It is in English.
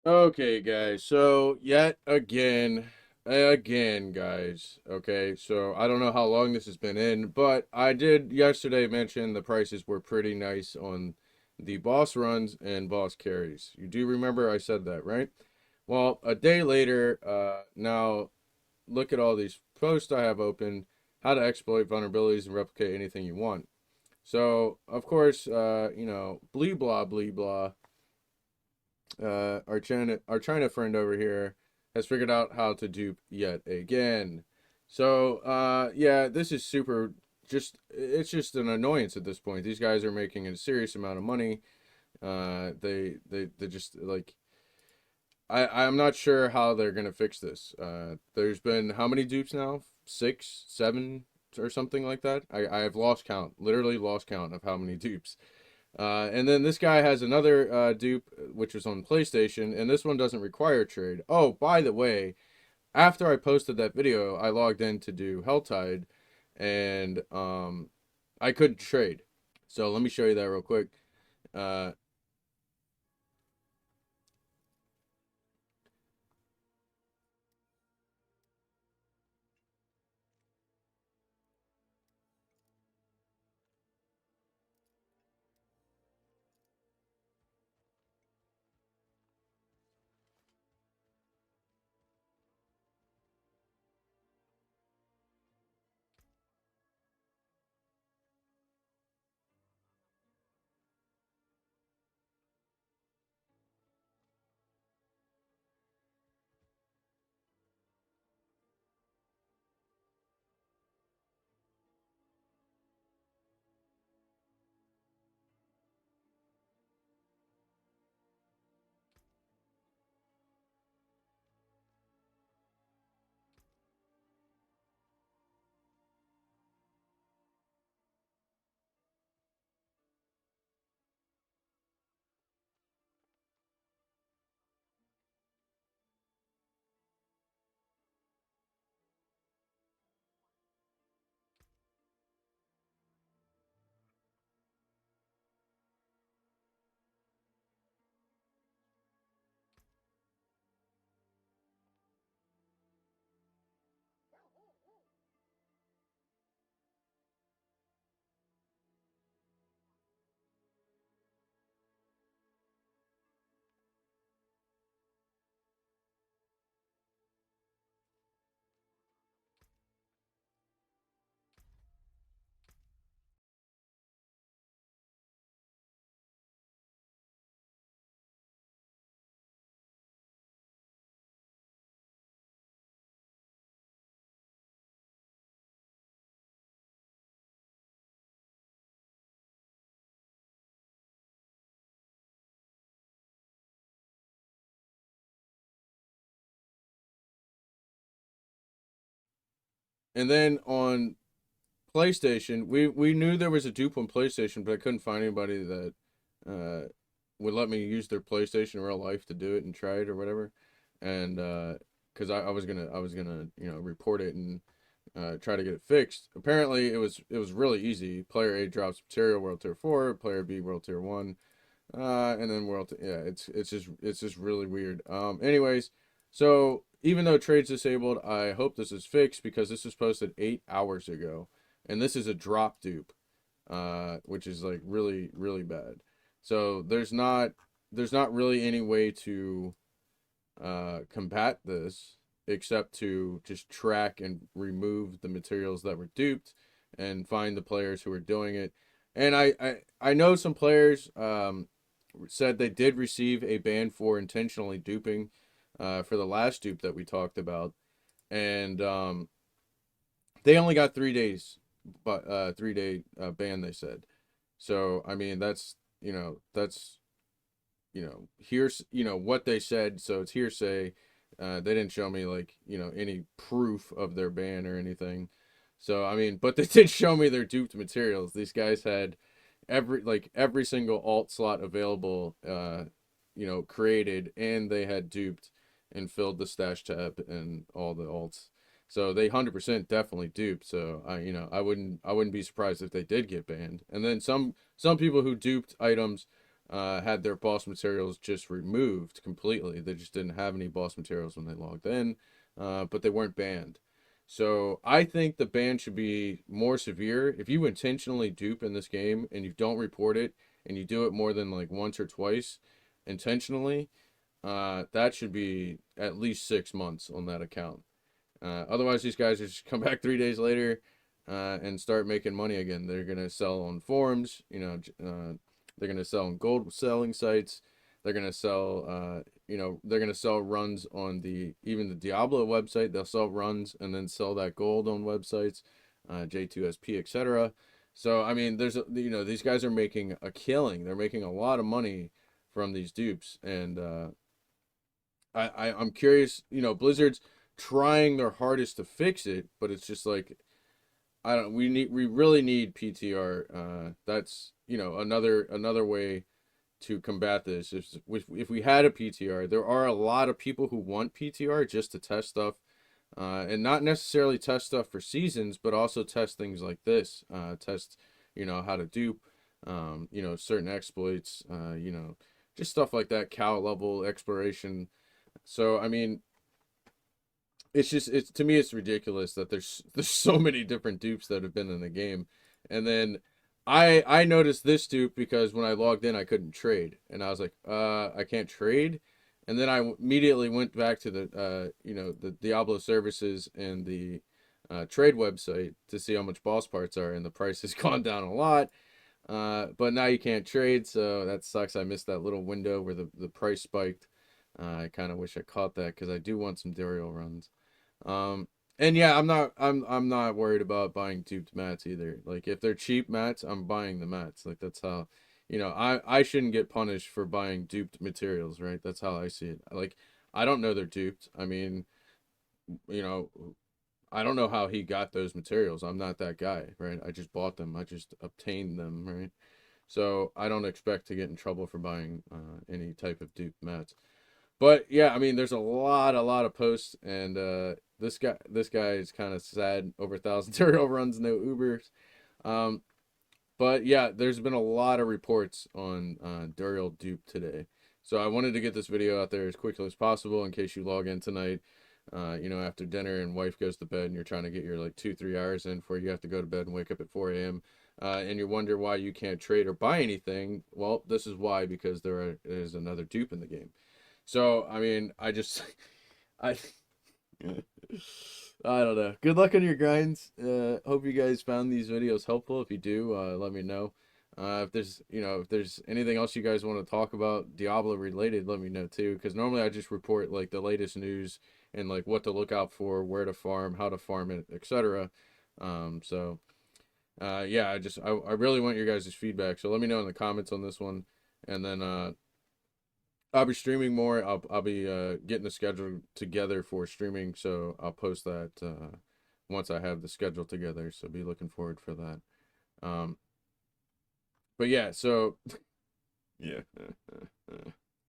Okay, guys. So yet again, guys. Okay, so I don't know how long this has been in, but I did yesterday mention the prices were pretty nice on the boss runs and boss carries. You do remember I said that, right? Well, a day later, now look at all these posts I have open. How to exploit vulnerabilities and replicate anything you want. So, of course, blee blah blee blah, our China friend over here has figured out how to dupe yet again. So yeah, this is super. It's just an annoyance at this point. These guys are making a serious amount of money. They just like I'm not sure how they're gonna fix this. There's been how many dupes now? Six, seven, or something like that. I have lost count. Literally lost count of how many dupes. And then this guy has another dupe, which was on PlayStation, and this one doesn't require trade. Oh, by the way, after I posted that video, I logged in to do Helltide, and I couldn't trade. So let me show you that real quick. Uh, and then on PlayStation, we knew there was a dupe on PlayStation, but I couldn't find anybody that uh, would let me use their PlayStation in real life to do it and try it or whatever. And because I was gonna report it and try to get it fixed. Apparently, it was really easy. Player A drops material World Tier 4, Player B World Tier 1, and then yeah, it's just really weird. Anyways, so even though trade's disabled, I hope this is fixed because this was posted 8 hours ago, and this is a drop dupe, which is like really bad. So there's not really any way to combat this except to just track and remove the materials that were duped and find the players who are doing it. And I know some players said they did receive a ban for intentionally duping for the last dupe that we talked about, and they only got 3 days, but 3 day ban they said. So I mean that's here's what they said, so it's hearsay. They didn't show me like any proof of their ban or anything. So I mean, but they did show me their duped materials. These guys had every single alt slot available, created, and they had duped and filled the stash tab and all the alts. So they 100% definitely duped. So I wouldn't be surprised if they did get banned. And then some people who duped items had their boss materials just removed completely. They just didn't have any boss materials when they logged in, but they weren't banned. So I think the ban should be more severe. If you intentionally dupe in this game and you don't report it and you do it more than like once or twice intentionally, that should be at least 6 months on that account. Otherwise, these guys just come back 3 days later and start making money again. They're gonna sell on forums, they're gonna sell on gold selling sites. They're gonna sell, they're gonna sell runs on even the Diablo website. They'll sell runs and then sell that gold on websites, J2SP, etc. So I mean, these guys are making a killing. They're making a lot of money from these dupes, and I'm curious. Blizzard's trying their hardest to fix it, but it's just like I don't. We really need PTR. That's another way to combat this. If we had a PTR, there are a lot of people who want PTR just to test stuff, and not necessarily test stuff for seasons, but also test things like this. Test how to dupe, certain exploits, just stuff like that. Cow level exploration. So I mean, it's to me it's ridiculous that there's so many different dupes that have been in the game. And then I noticed this dupe because when I logged in I couldn't trade, and I was like, I can't trade. And then I immediately went back to the Diablo services and the trade website to see how much boss parts are, and the price has gone down a lot. But now you can't trade, so that sucks. I missed that little window where the price spiked. I kind of wish I caught that because I do want some Duriel runs. Um, and yeah, I'm not worried about buying duped mats either. Like if they're cheap mats, I'm buying the mats. Like that's how, I shouldn't get punished for buying duped materials, right? That's how I see it. Like I don't know they're duped. I mean, you know, I don't know how he got those materials. I'm not that guy, right? I just bought them. I just obtained them, right? So I don't expect to get in trouble for buying any type of duped mats. But yeah, I mean, there's a lot of posts, and this guy is kind of sad over 1,000 turtle runs, no Ubers. Um, but yeah, there's been a lot of reports on Duriel dupe today, so I wanted to get this video out there as quickly as possible in case you log in tonight, after dinner and wife goes to bed, and you're trying to get your like 2-3 hours in before you have to go to bed and wake up at 4 a.m. And you wonder why you can't trade or buy anything. Well, this is why, because is another dupe in the game. So, I mean, I, I don't know. Good luck on your grinds. Hope you guys found these videos helpful. If you do, let me know. If there's anything else you guys want to talk about Diablo related, let me know too. Because normally I just report like the latest news and like what to look out for, where to farm, how to farm it, etc. Yeah, I really want your guys' feedback. So let me know in the comments on this one, and then I'll be streaming more. I'll be getting the schedule together for streaming, so I'll post that once I have the schedule together. So be looking forward for that. Um, but yeah, so yeah.